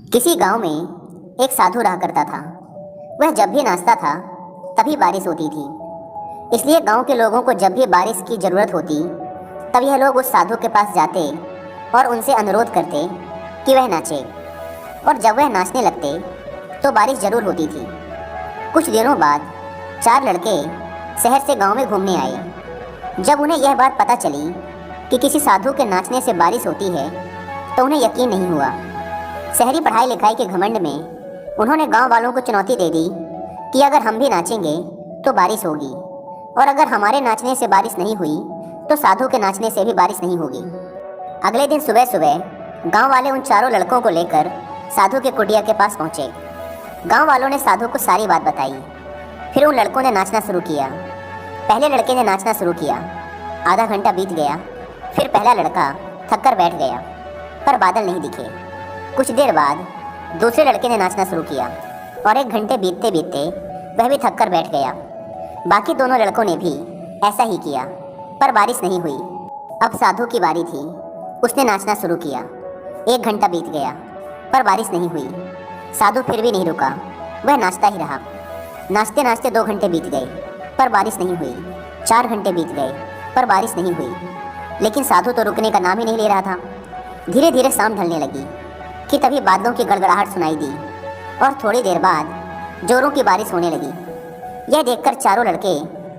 किसी गांव में एक साधु रहा करता था। वह जब भी नाचता था तभी बारिश होती थी। इसलिए गांव के लोगों को जब भी बारिश की ज़रूरत होती तब यह लोग उस साधु के पास जाते और उनसे अनुरोध करते कि वह नाचे। और जब वह नाचने लगते तो बारिश ज़रूर होती थी। कुछ दिनों बाद 4 लड़के शहर से गांव में घूमने आए। जब उन्हें यह बात पता चली कि किसी साधु के नाचने से बारिश होती है तो उन्हें यकीन नहीं हुआ। शहरी पढ़ाई लिखाई के घमंड में उन्होंने गांव वालों को चुनौती दे दी कि अगर हम भी नाचेंगे तो बारिश होगी, और अगर हमारे नाचने से बारिश नहीं हुई तो साधु के नाचने से भी बारिश नहीं होगी। अगले दिन सुबह सुबह गांव वाले उन चारों लड़कों को लेकर साधु के कुटिया के पास पहुंचे। गांव वालों ने साधु को सारी बात बताई। फिर उन लड़कों ने नाचना शुरू किया। पहले लड़के ने नाचना शुरू किया। आधा घंटा बीत गया। फिर पहला लड़का थककर बैठ गया, पर बादल नहीं दिखे। कुछ देर बाद दूसरे लड़के ने नाचना शुरू किया और 1 घंटे बीतते बीतते वह भी थककर बैठ गया। बाकी दोनों लड़कों ने भी ऐसा ही किया, पर बारिश नहीं हुई। अब साधु की बारी थी। उसने नाचना शुरू किया। 1 घंटा बीत गया, पर बारिश नहीं हुई। साधु फिर भी नहीं रुका, वह नाचता ही रहा। नाचते नाचते 2 घंटे बीत गए, पर बारिश नहीं हुई। 4 घंटे बीत गए, पर बारिश नहीं हुई। लेकिन साधु तो रुकने का नाम ही नहीं ले रहा था। धीरे धीरे शाम ढलने लगी कि तभी बादलों की गड़गड़ाहट सुनाई दी और थोड़ी देर बाद जोरों की बारिश होने लगी। यह देखकर चारों लड़के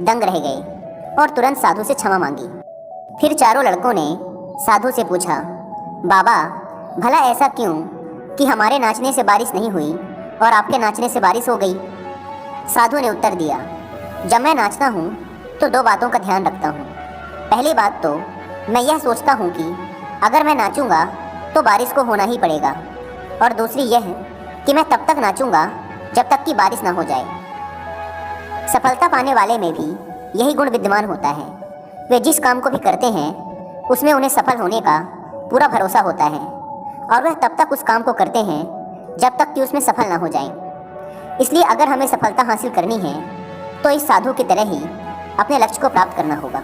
दंग रह गए और तुरंत साधु से क्षमा मांगी। फिर चारों लड़कों ने साधु से पूछा, बाबा, भला ऐसा क्यों कि हमारे नाचने से बारिश नहीं हुई और आपके नाचने से बारिश हो गई? साधु ने उत्तर दिया, जब मैं नाचता हूँ तो 2 बातों का ध्यान रखता हूँ। पहली बात तो मैं यह सोचता हूँ कि अगर मैं नाचूंगा तो बारिश को होना ही पड़ेगा, और दूसरी यह कि मैं तब तक नाचूंगा जब तक कि बारिश ना हो जाए। सफलता पाने वाले में भी यही गुण विद्यमान होता है। वे जिस काम को भी करते हैं उसमें उन्हें सफल होने का पूरा भरोसा होता है, और वह तब तक उस काम को करते हैं जब तक कि उसमें सफल ना हो जाए। इसलिए अगर हमें सफलता हासिल करनी है तो इस साधु की तरह ही अपने लक्ष्य को प्राप्त करना होगा।